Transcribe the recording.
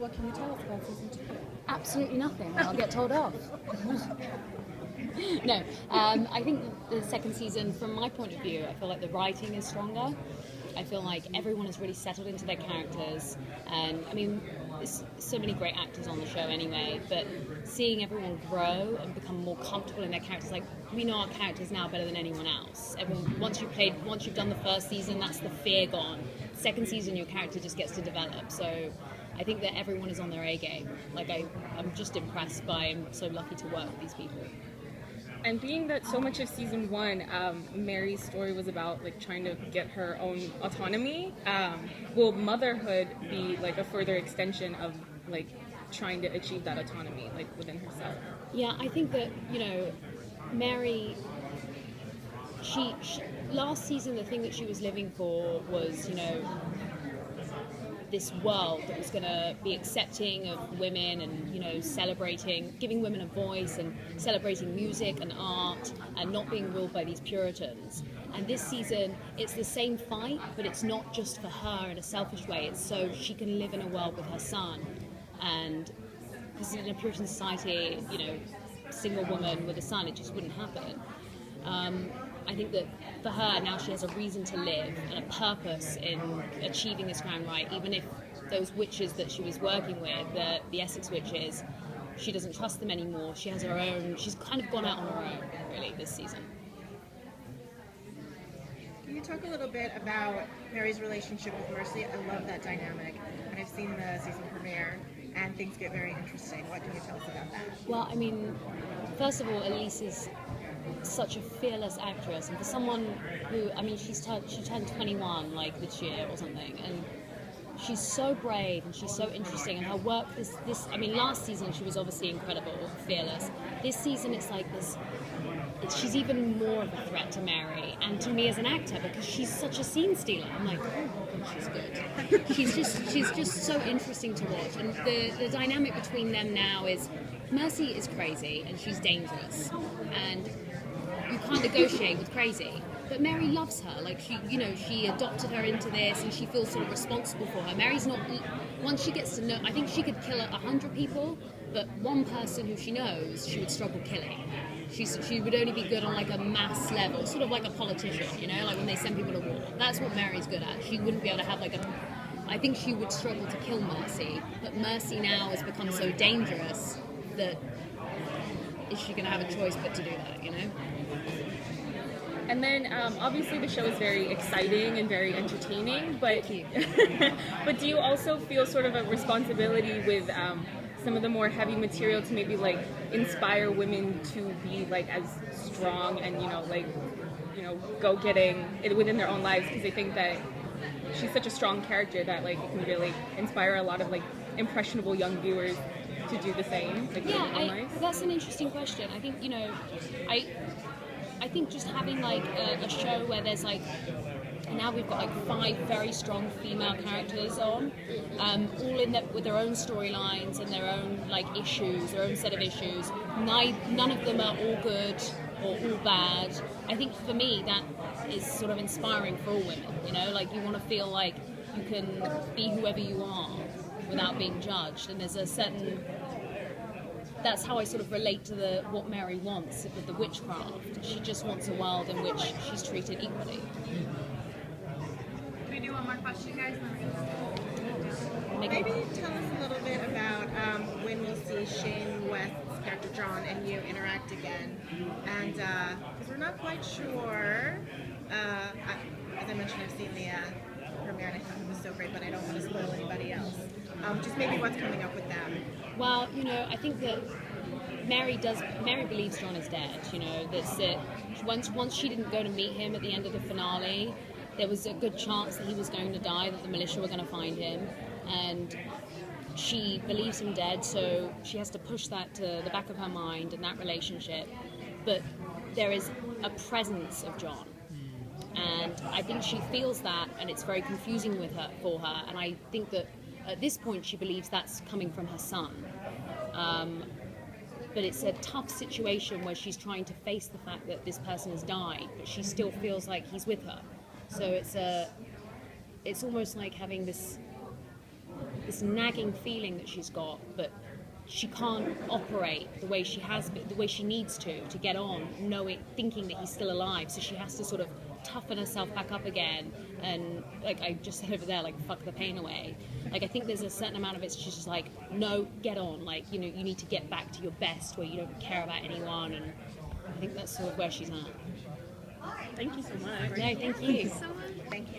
what can you tell us about season 2? Absolutely nothing. I'll get told off. No, I think the second season, from my point of view, I feel like the writing is stronger. I feel like everyone has really settled into their characters, and I mean, there's so many great actors on the show anyway, but seeing everyone grow and become more comfortable in their characters, like, we know our characters now better than anyone else. Everyone, once you've done the first season, that's the fear gone. Second season, your character just gets to develop, so I think that everyone is on their A game. Like, I'm just impressed I'm so lucky to work with these people. And being that so much of season 1, Mary's story was about like trying to get her own autonomy, will motherhood be like a further extension of like trying to achieve that autonomy like within herself? Yeah, I think that, Mary, she last season, the thing that she was living for was, this world that was going to be accepting of women and, celebrating, giving women a voice and celebrating music and art and not being ruled by these Puritans. And this season, it's the same fight, but it's not just for her in a selfish way. It's so she can live in a world with her son. And because in a Puritan society, single woman with a son, it just wouldn't happen. I think that for her, now she has a reason to live and a purpose in achieving this grand right, even if those witches that she was working with, the Essex witches, she doesn't trust them anymore. She has her own, she's kind of gone out on her own, really, this season. Can you talk a little bit about Mary's relationship with Mercy? I love that dynamic, and I've seen the season premiere, and things get very interesting. What can you tell us about that? Well, I mean, first of all, Elise is such a fearless actress, and for someone who, I mean, she turned 21 like this year or something, and she's so brave and she's so interesting, and her work last season she was obviously incredible, fearless. This season it's like this, she's even more of a threat to Mary and to me as an actor, because she's such a scene stealer. I'm like, oh my god, she's good. she's just so interesting to watch, and the dynamic between them now is Mercy is crazy and she's dangerous, and you can't negotiate with crazy. But Mary loves her. Like, she adopted her into this, and she feels sort of responsible for her. Mary's not. Once she gets to know, I think she could kill 100 people, but one person who she knows, she would struggle killing. She would only be good on like a mass level, sort of like a politician, like when they send people to war. That's what Mary's good at. She wouldn't be able to have I think she would struggle to kill Mercy, but Mercy now has become so dangerous that is she going to have a choice but to do that, And then obviously the show is very exciting and very entertaining, but but do you also feel sort of a responsibility with some of the more heavy material to maybe like inspire women to be like as strong and go getting it within their own lives, because they think that she's such a strong character that like it can really inspire a lot of like impressionable young viewers to do the same, like in their own lives? That's an interesting question. I think I think just having like a show where there's like, now we've got like 5 very strong female characters on, all with their own storylines and their own like issues, their own set of issues. None of them are all good or all bad. I think for me that is sort of inspiring for all women. Like you want to feel like you can be whoever you are without being judged, and there's a certain. That's how I sort of relate to what Mary wants with the witchcraft. She just wants a world in which she's treated equally. Can we do one more question, guys? Maybe tell us a little bit about when we'll see Shane West's character John and you interact again, and because we're not quite sure. As I mentioned, I've seen the premiere and I thought it was so great, but I don't want to spoil anybody else. Just maybe what's coming up with them. Well, I think that Mary believes John is dead. That's it. Once she didn't go to meet him at the end of the finale, there was a good chance that he was going to die, that the militia were going to find him, and she believes him dead, so she has to push that to the back of her mind and that relationship. But there is a presence of John, and I think she feels that, and it's very confusing for her, and I think that at this point she believes that's coming from her son. But it's a tough situation where she's trying to face the fact that this person has died, but she still feels like he's with her. So it's almost like having this this nagging feeling that she's got, but she can't operate the way she has been, the way she needs to get on, thinking that he's still alive. So she has to sort of toughen herself back up again, and like I just said over there, like fuck the pain away. Like I think there's a certain amount of it. She's just like, no, get on. Like you need to get back to your best, where you don't care about anyone, and I think that's sort of where she's at. Thank you so much. No, thank you. Thank you.